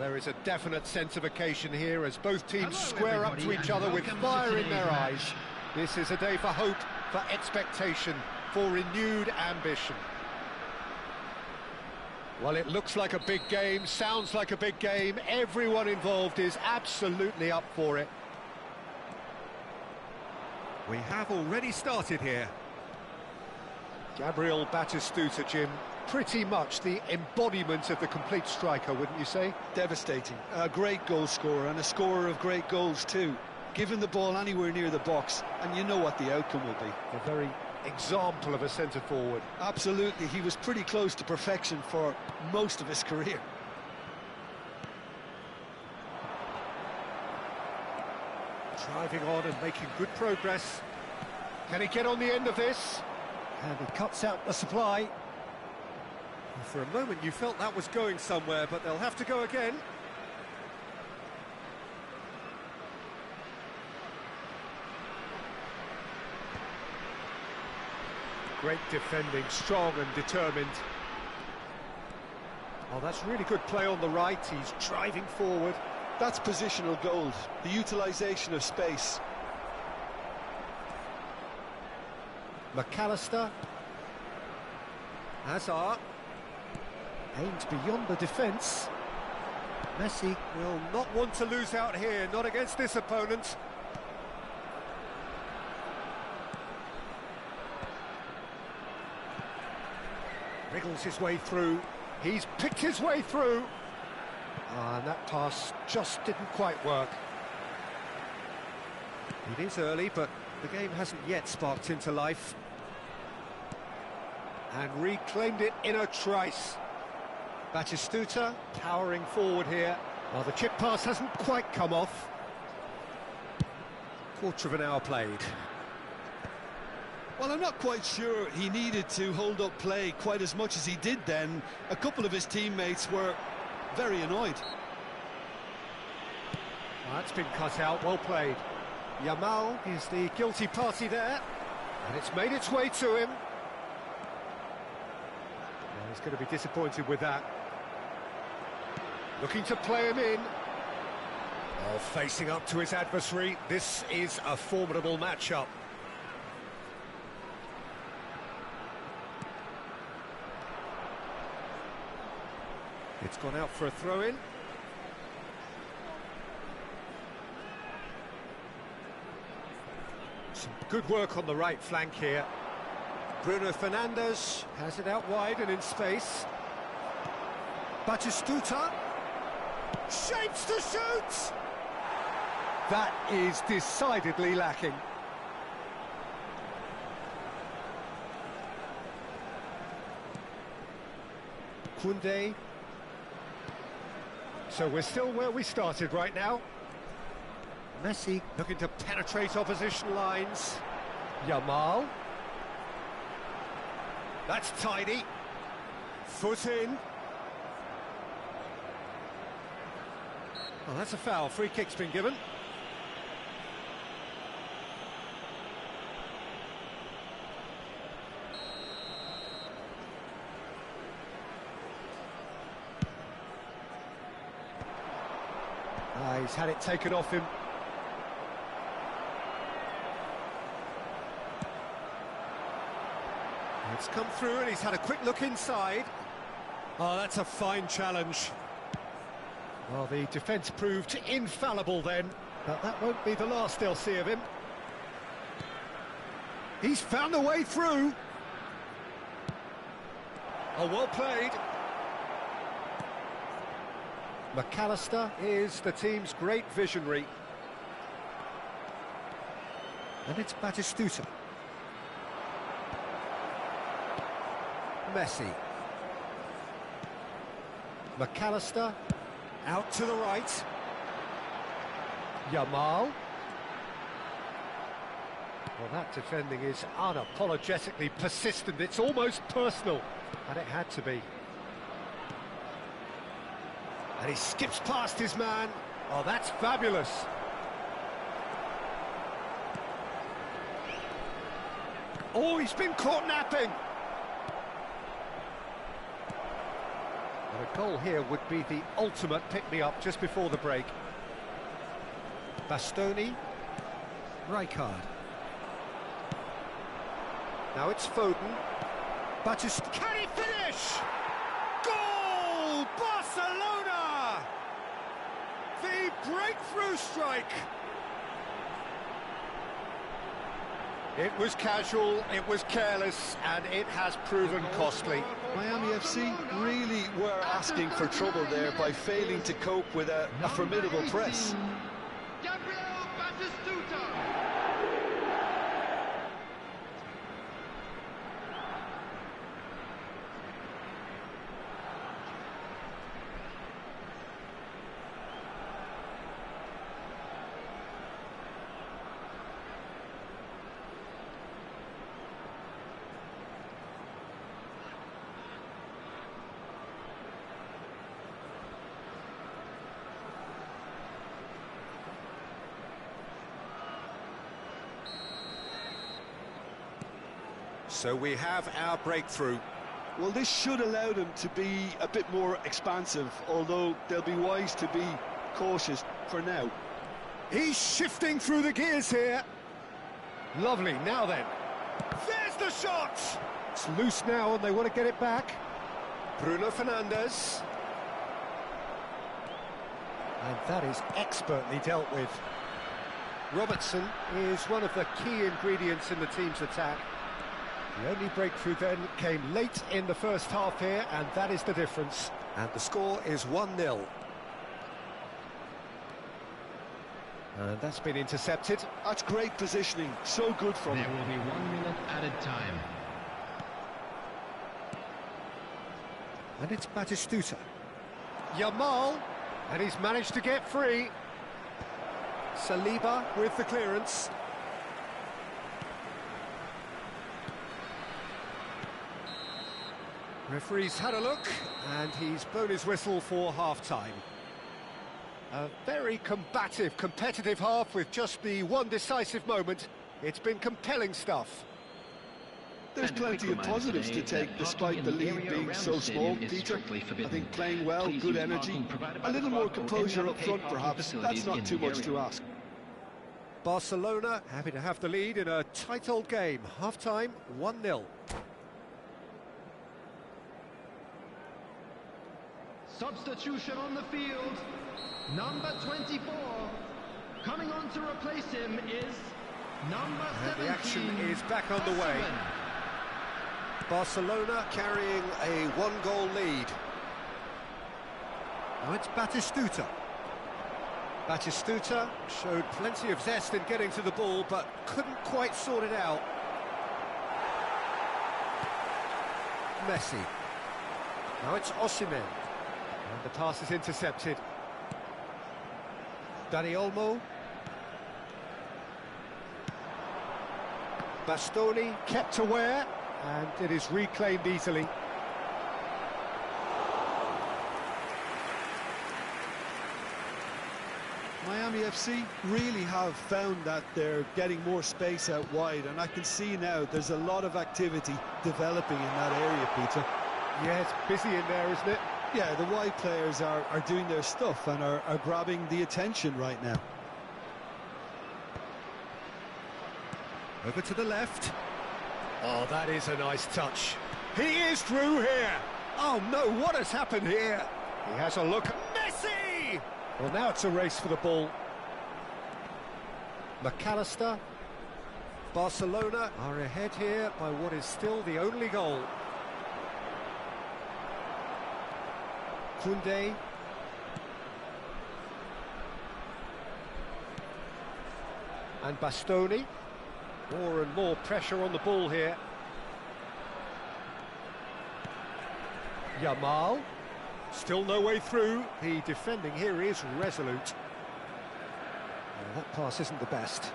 There is a definite sense of occasion here as both teams square up to each other with fire in their eyes. This is a day for hope, for expectation, for renewed ambition. Well, it looks like a big game, sounds like a big game. Everyone involved is absolutely up for it. We have already started here. Gabriel Batistuta, Jim, pretty much the embodiment of the complete striker, wouldn't you say? Devastating. A great goal scorer and a scorer of great goals too. Give him the ball anywhere near the box and you know what the outcome will be. A very example of a centre-forward. Absolutely, he was pretty close to perfection for most of his career. Driving on and making good progress. Can he get on the end of this? And he cuts out the supply. For a moment you felt that was going somewhere, but they'll have to go again. Great defending, strong and determined. Oh, that's really good play on the right, he's driving forward. That's positional gold, the utilisation of space. McAllister. Hazard. Aims beyond the defence. Messi will not want to lose out here, not against this opponent. Wriggles his way through. He's picked his way through. And that pass just didn't quite work. It is early, but the game hasn't yet sparked into life. And reclaimed it in a trice. Batistuta powering forward here. Well, the chip pass hasn't quite come off. Quarter of an hour played. Well, I'm not quite sure he needed to hold up play quite as much as he did then. A couple of his teammates were very annoyed. Well, that's been cut out, well played. Yamal is the guilty party there. And it's made its way to him. Well, he's going to be disappointed with that. Looking to play him in. Oh, facing up to his adversary. This is a formidable matchup. It's gone out for a throw-in. Some good work on the right flank here. Bruno Fernandes has it out wide and in space. Batistuta shapes to shoot! That is decidedly lacking. Koundé. So we're still where we started right now. Messi looking to penetrate opposition lines. Yamal. That's tidy. Foot in. Well, that's a foul. Free kick's been given. He's had it taken off him. It's come through and he's had a quick look inside. Oh, that's a fine challenge. Well, the defence proved infallible then, but that won't be the last they'll see of him. He's found a way through. Oh, well played. McAllister is the team's great visionary. And it's Batistuta. Messi. McAllister out to the right. Yamal. Well, that defending is unapologetically persistent. It's almost personal, and it had to be. And he skips past his man. Oh, that's fabulous. Oh, he's been caught napping. A goal here would be the ultimate pick-me-up just before the break. Bastoni. Rijkaard. Now it's Foden. Batist. Can he finish? Goal! Barcelona! The breakthrough strike. It was casual, it was careless, and it has proven costly. Miami FC really were asking for trouble there by failing to cope with a formidable press. So we have our breakthrough. Well, this should allow them to be a bit more expansive, although they'll be wise to be cautious for now. He's shifting through the gears here. Lovely, now then. There's the shot! It's loose now and they want to get it back. Bruno Fernandes. And that is expertly dealt with. Robertson is one of the key ingredients in the team's attack. The only breakthrough then came late in the first half here, and that is the difference. And the score is 1-0. And that's been intercepted. That's great positioning, so good from him. There will be 1 minute added time. And it's Batistuta. Yamal, and he's managed to get free. Saliba with the clearance. Referee's had a look, and he's blown his whistle for half-time. A very combative, competitive half with just the one decisive moment. It's been compelling stuff. There's plenty of positives to take despite the lead being so small, Peter. I think playing well, good energy, a little more composure up front perhaps, that's not too much to ask. Barcelona happy to have the lead in a tight old game. Half-time, 1-0. Substitution on the field. Number 24. Coming on to replace him is number 17. And the action is back on the way. Barcelona carrying a one-goal lead. Now it's Batistuta. Batistuta showed plenty of zest in getting to the ball, but couldn't quite sort it out. Messi. Now it's Osimhen. And the pass is intercepted. Dani Olmo. Bastoni kept aware, and it is reclaimed easily. Miami FC really have found that they're getting more space out wide, and I can see now there's a lot of activity developing in that area, Peter. Yeah, it's busy in there, isn't it? Yeah, the wide players are doing their stuff and are grabbing the attention right now. Over to the left. Oh, that is a nice touch. He is through here. Oh no, what has happened here? He has a look. Messi! Well, now it's a race for the ball. McAllister. Barcelona are ahead here by what is still the only goal. Koundé. And Bastoni. More and more pressure on the ball here. Yamal. Still no way through. The defending here is resolute. Well, that pass isn't the best.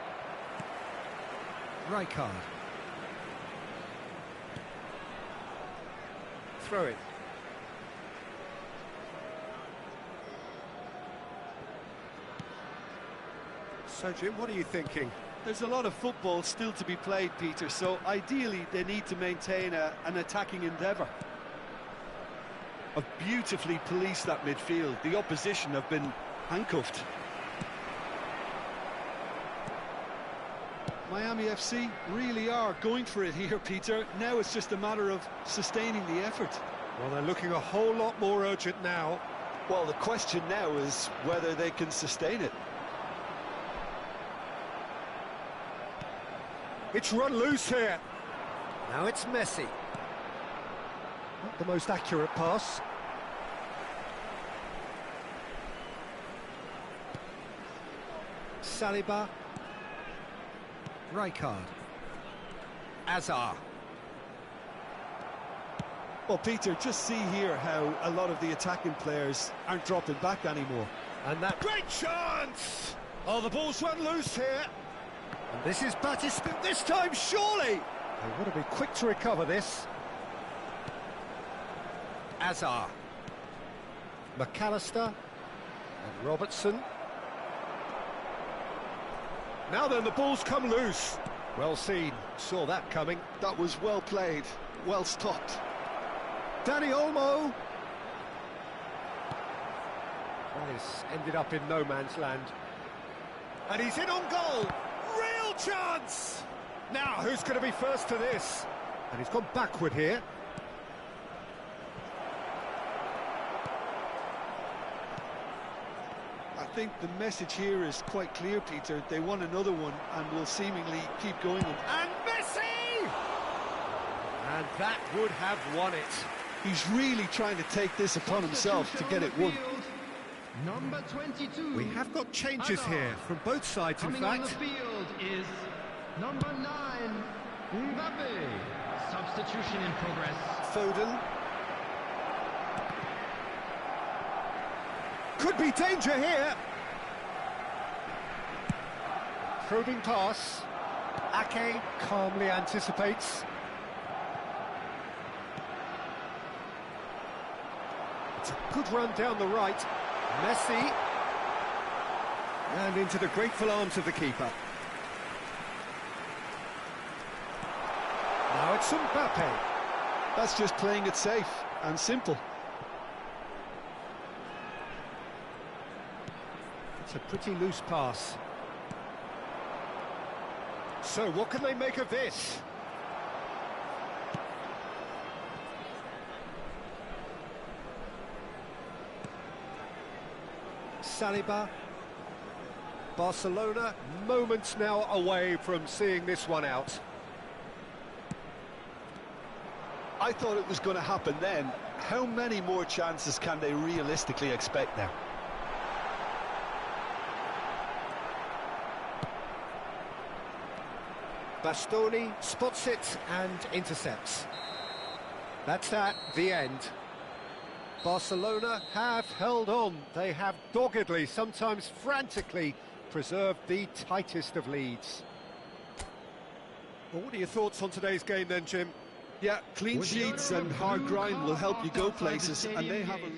Rijkaard. Throw it. So, Jim, what are you thinking? There's a lot of football still to be played, Peter, so ideally they need to maintain an attacking endeavour. have beautifully policed that midfield. The opposition have been handcuffed. Miami FC really are going for it here, Peter. Now it's just a matter of sustaining the effort. Well, they're looking a whole lot more urgent now. Well, the question now is whether they can sustain it. It's run loose here. Now it's Messi. Not the most accurate pass. Saliba. Rijkaard. Azar. Well, Peter, just see here how a lot of the attacking players aren't dropping back anymore. And that great chance! Oh, the ball's run loose here. And this is Batista this time, surely! They want to be quick to recover this. Azar. McAllister. And Robertson. Now then, the ball's come loose. Well seen, saw that coming. That was well played, well stopped. Danny Olmo. Well, he's ended up in no man's land. And he's in on goal. Real chance! Now, who's going to be first to this? And he's gone backward here. I think the message here is quite clear, Peter. They want another one and will seemingly keep going. And Messi! And that would have won it. He's really trying to take this upon himself to get it won. Number 22. We have got changes here from both sides, in Coming on the fact. field is number 9, Mbappe. Substitution in progress. Foden. Could be danger here. Probing pass. Ake calmly anticipates. It's a good run down the right. Messi. And into the grateful arms of the keeper. Now it's Mbappe. That's just playing it safe and simple. It's a pretty loose pass. So what can they make of this? Saliba. Barcelona moments now away from seeing this one out. I thought it was going to happen then. How many more chances can they realistically expect now? Bastoni spots it and intercepts. That's that, the end. Barcelona have held on. They have doggedly, sometimes frantically, preserved the tightest of leads. Well, what are your thoughts on today's game then, Jim? Yeah, clean sheets and hard grind will help you go places, and they have a...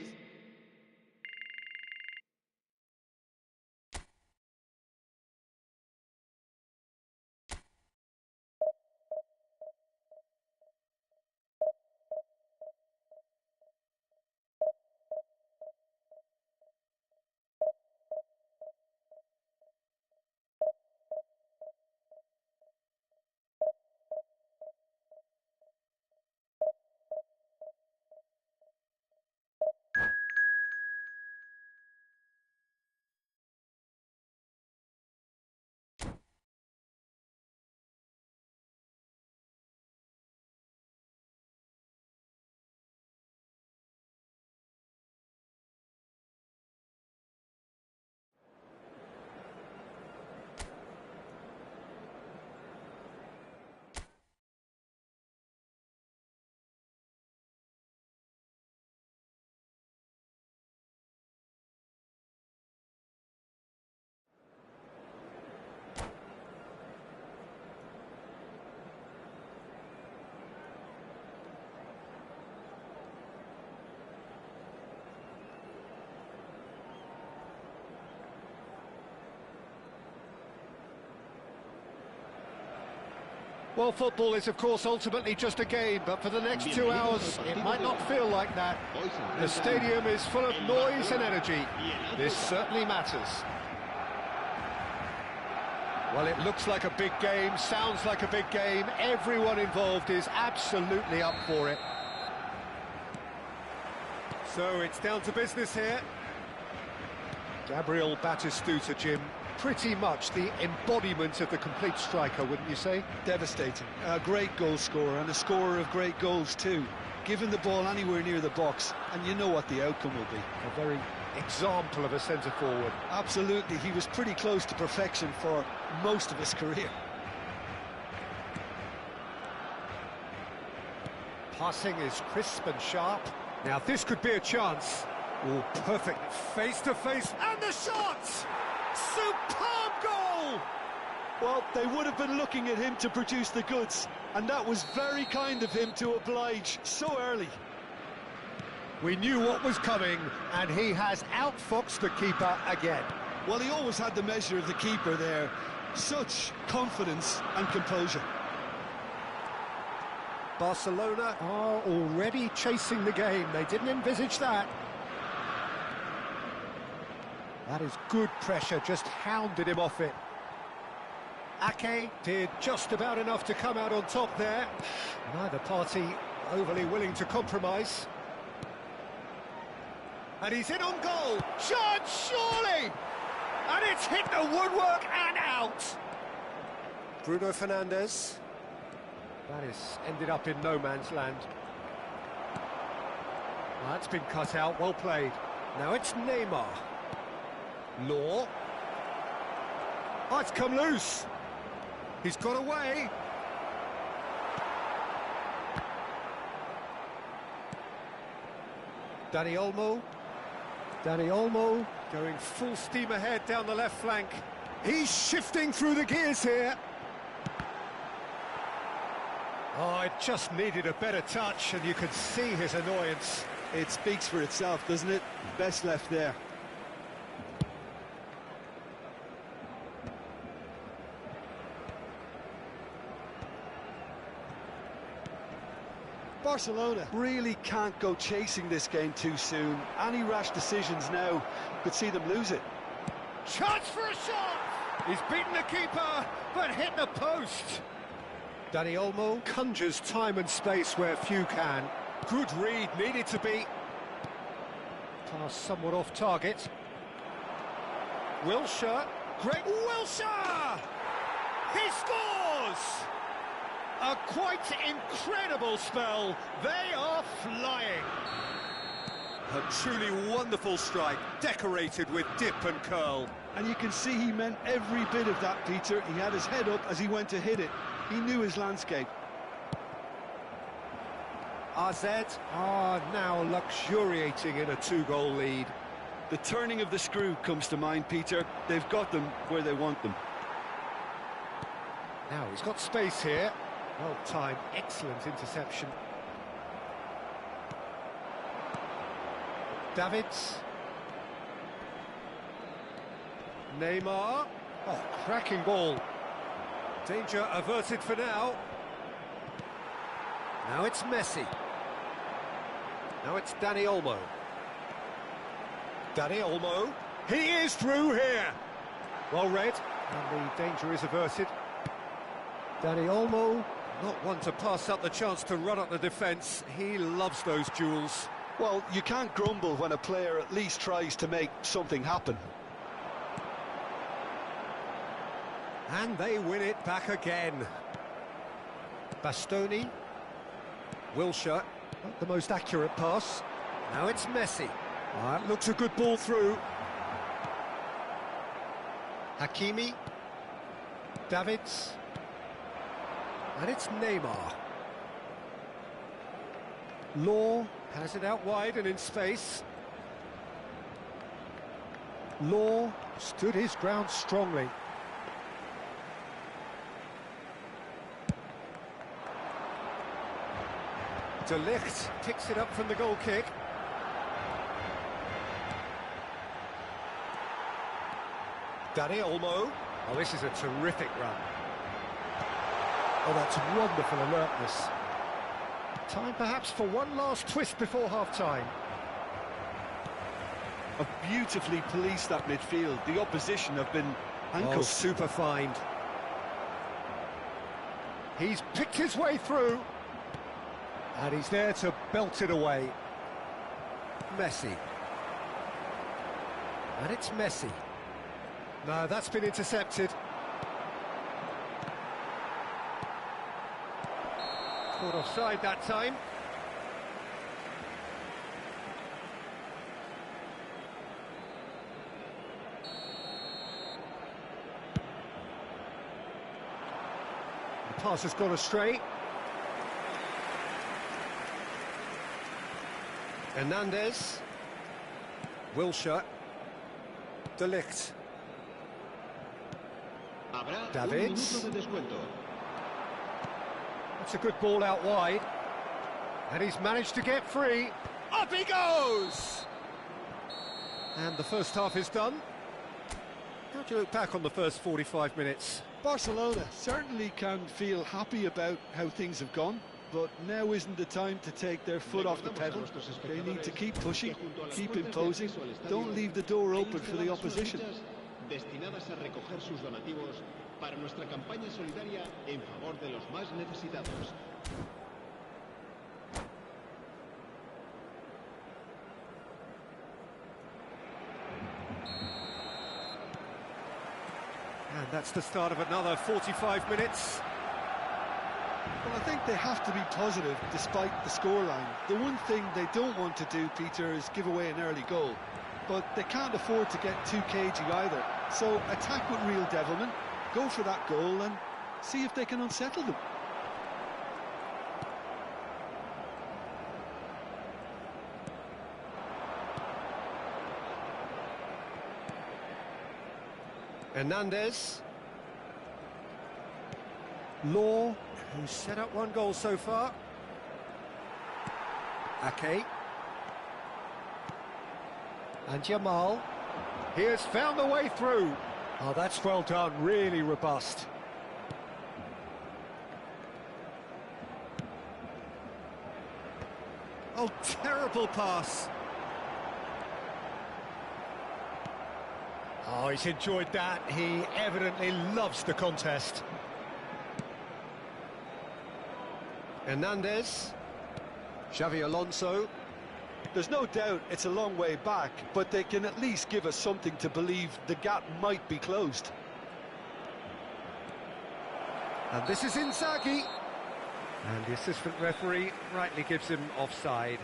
Well, football is, of course, ultimately just a game, but for the next 2 hours, it might not feel like that. The stadium is full of noise and energy. This certainly matters. Well, it looks like a big game, sounds like a big game. Everyone involved is absolutely up for it. So it's down to business here. Gabriel Batistuta, Jim, pretty much the embodiment of the complete striker, wouldn't you say? Devastating. A great goal scorer and a scorer of great goals too. Giving the ball anywhere near the box, and you know what the outcome will be. A very example of a centre-forward. Absolutely, he was pretty close to perfection for most of his career. Passing is crisp and sharp. Now this could be a chance. Oh, perfect. Face to face, and the shot! Superb goal! Well, they would have been looking at him to produce the goods, and that was very kind of him to oblige so early. We knew what was coming, and he has outfoxed the keeper again. Well, he always had the measure of the keeper there. Such confidence and composure. Barcelona are already chasing the game. They didn't envisage that. That is good pressure, just hounded him off it. Ake did just about enough to come out on top there. Neither party overly willing to compromise. And he's in on goal. Shot, surely! And it's hit the woodwork and out. Bruno Fernandes. That is ended up in no man's land. That's been cut out, well played. Now it's Neymar. Law. Oh, it's come loose. He's got away. Dani Olmo. Dani Olmo going full steam ahead down the left flank. He's shifting through the gears here. Oh, it just needed a better touch, and you could see his annoyance. It speaks for itself, doesn't it? Best left there. Barcelona really can't go chasing this game too soon. Any rash decisions now could see them lose it. Chance for a shot! He's beaten the keeper, but hit the post. Dani Olmo conjures time and space where few can. Good read, needed to be. Pass somewhat off target. Wilshere, great Wilshere! He scores! A quite incredible spell. They are flying. A truly wonderful strike, decorated with dip and curl. And you can see he meant every bit of that, Peter. He had his head up as he went to hit it. He knew his landscape. AZ are now luxuriating in a 2-goal lead. The turning of the screw comes to mind, Peter. They've got them where they want them. Now he's got space here. Well timed, excellent interception. Davids. Neymar. Oh, cracking ball. Danger averted for now. Now it's Messi. Now it's Dani Olmo. Dani Olmo. He is through here. Well read. And the danger is averted. Dani Olmo, not one to pass up the chance to run up the defence. He loves those duels. Well, you can't grumble when a player at least tries to make something happen. And they win it back again. Bastoni. Wilshere, not the most accurate pass. Now it's Messi. That looks a good ball through. Hakimi. Davids. And it's Neymar. Law has it out wide and in space. Law stood his ground strongly. De Ligt picks it up from the goal kick. Dani Olmo. Oh, this is a terrific run. Oh, that's wonderful alertness. Time perhaps for one last twist before half-time. Have beautifully policed that midfield. The opposition have been Oh, handcuffed. super find. He's picked his way through. And he's there to belt it away. Messi. And it's Messi. No, that's been intercepted. Caught offside that time. The pass has gone astray. Hernandez. Wilshere. De Ligt. Davids. That's a good ball out wide. And he's managed to get free. Up he goes! And the first half is done. How do you look back on the first 45 minutes? Barcelona certainly can feel happy about how things have gone, but now isn't the time to take their foot off the pedal. They need to keep pushing, keep imposing, don't leave the door open for the opposition. Destinadas a recoger sus donativos para nuestra campaña solidaria en favor de los más necesitados. And that's the start of another 45 minutes. Well, I think they have to be positive despite the scoreline. The one thing they don't want to do, Peter, is give away an early goal. But they can't afford to get too cagey either. So attack with real devilment, go for that goal and see if they can unsettle them. Hernandez. Law, who's set up one goal so far. Ake. And Jamal. He has found the way through. Oh, that's well done, really robust. Oh, terrible pass. Oh, he's enjoyed that. He evidently loves the contest. Hernandez. Xavi Alonso. There's no doubt it's a long way back, but they can at least give us something to believe the gap might be closed. And this is Inzaghi. And the assistant referee rightly gives him offside.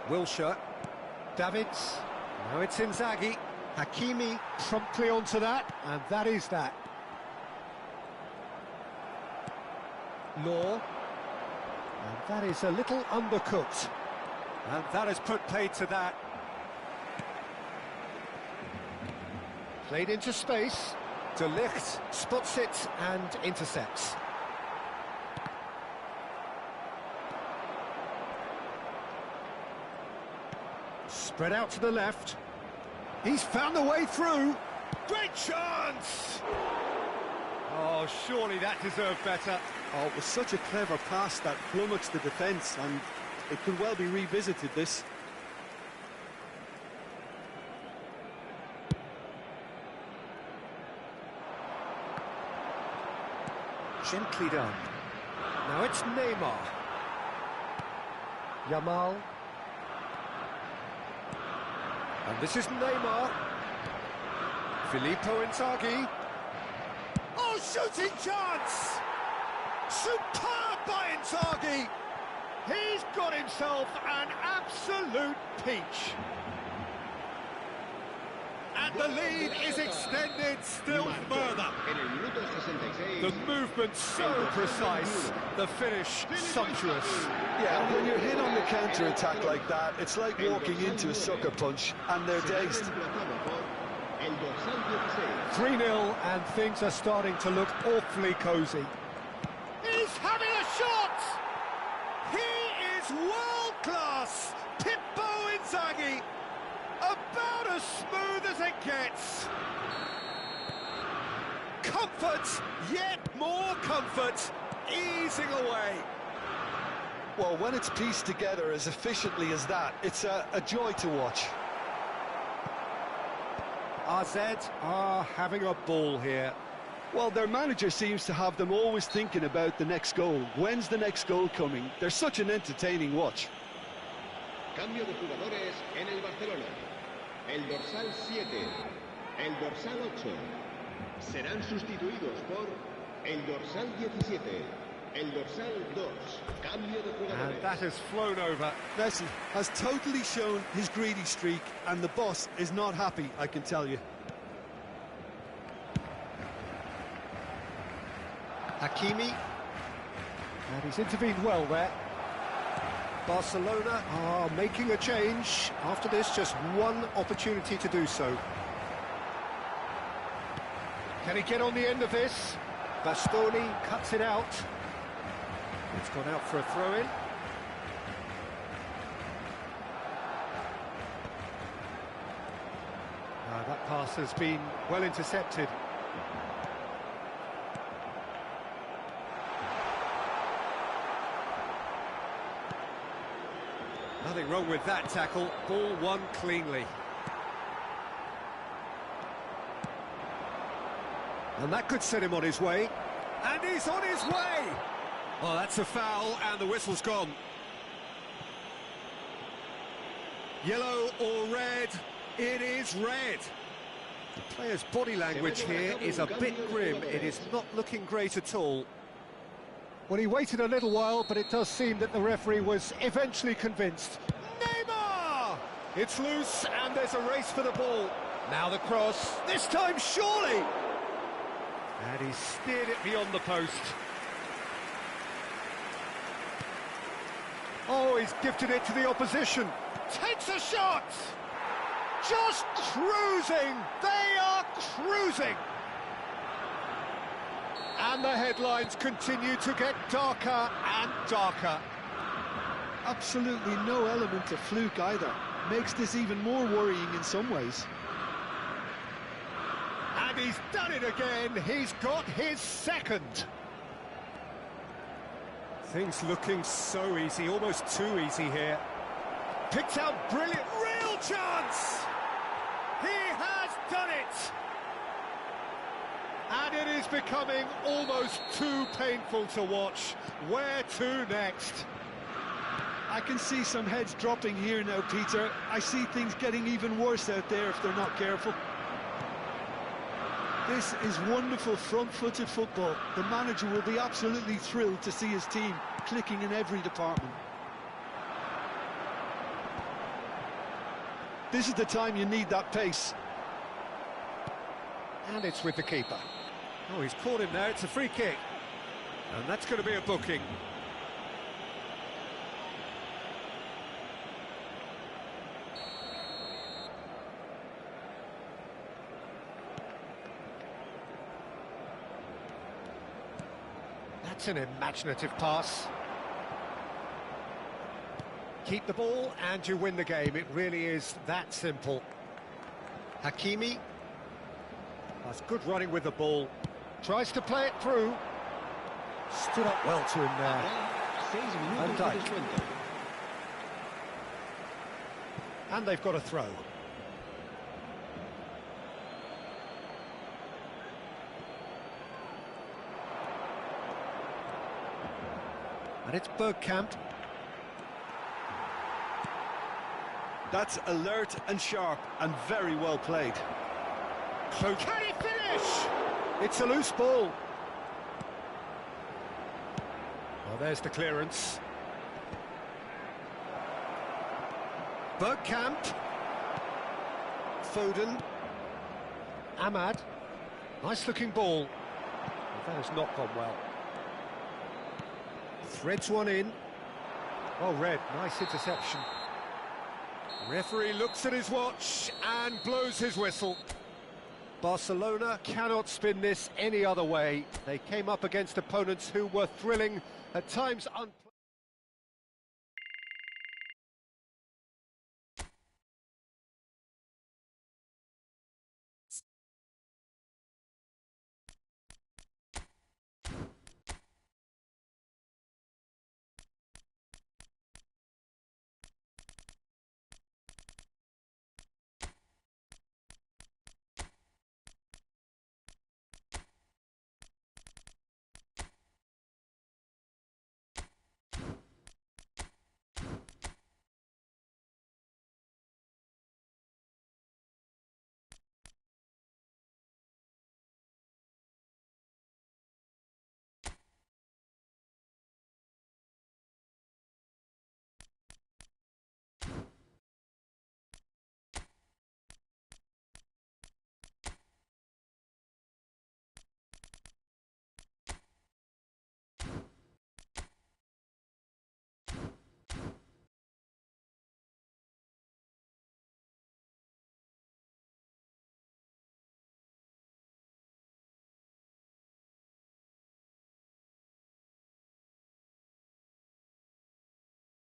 Wilshere. Davids. Now it's Inzaghi. Hakimi promptly onto that, and that is that. Law. And that is a little undercooked. And that has put paid to that. Played into space. De Ligt spots it and intercepts. Spread out to the left. He's found the way through. Great chance! Oh, surely that deserved better. Oh, it was such a clever pass that flummoxed the defence, and it could well be revisited, this. Gently done. Now it's Neymar. Yamal. And this is Neymar. Filippo Inzaghi. Oh, shooting chance! Superb by Inzaghi! He's got himself an absolute peach. And the lead is extended still further. The movement so precise, the finish sumptuous. Yeah, when you're hit on the counter-attack like that, it's like walking into a sucker punch, and they're dazed. 3-0, and things are starting to look awfully cosy. He's having a shot! is world-class! Pippo Inzaghi! About as smooth as it gets! Comfort, yet more comfort, easing away. Well, when it's pieced together as efficiently as that, it's a joy to watch. AZ are having a ball here. Well, their manager seems to have them always thinking about the next goal. When's the next goal coming? They're such an entertaining watch. Cambio de jugadores en el Barcelona. El dorsal 7, el dorsal 8 serán sustituidos por el dorsal 17, el dorsal 2. Cambio de jugadores. And that has flown over. Messi has totally shown his greedy streak, and the boss is not happy, I can tell you. Hakimi. And he's intervened well there. Barcelona are making a change. After this, just one opportunity to do so. Can he get on the end of this? Bastoni cuts it out. It's gone out for a throw-in. That pass has been well intercepted. Nothing wrong with that tackle. Ball won cleanly. And that could set him on his way. And he's on his way! Well, that's a foul, and the whistle's gone. Yellow or red? It is red. The player's body language here is a bit grim. It is not looking great at all. Well, he waited a little while, but it does seem that the referee was eventually convinced. Neymar! It's loose, and there's a race for the ball. Now the cross, this time surely! And he steered it beyond the post. Oh, he's gifted it to the opposition. Takes a shot! Just cruising! They are cruising! And the headlines continue to get darker and darker. Absolutely no element of fluke either. Makes this even more worrying in some ways. And he's done it again. He's got his second. Things looking so easy, almost too easy here. Picked out brilliant, real chance! He has done it! And it is becoming almost too painful to watch. Where to next? I can see some heads dropping here now, Peter. I see things getting even worse out there if they're not careful. This is wonderful front-footed football. The manager will be absolutely thrilled to see his team clicking in every department. This is the time you need that pace. And it's with the keeper. Oh, he's caught him there. It's a free kick. And that's going to be a booking. That's an imaginative pass. Keep the ball and you win the game. It really is that simple. Hakimi. That's good running with the ball. Tries to play it through. Stood up well to him there. Van Dijk. And they've got a throw. And it's Bergkamp. That's alert and sharp and very well played. So can he finish? It's a loose ball. Well, there's the clearance. Bergkamp. Foden. Ahmad. Nice looking ball. That has not gone well. Threads one in. Oh, red. Nice interception. Referee looks at his watch and blows his whistle. Barcelona cannot spin this any other way. They came up against opponents who were thrilling, at times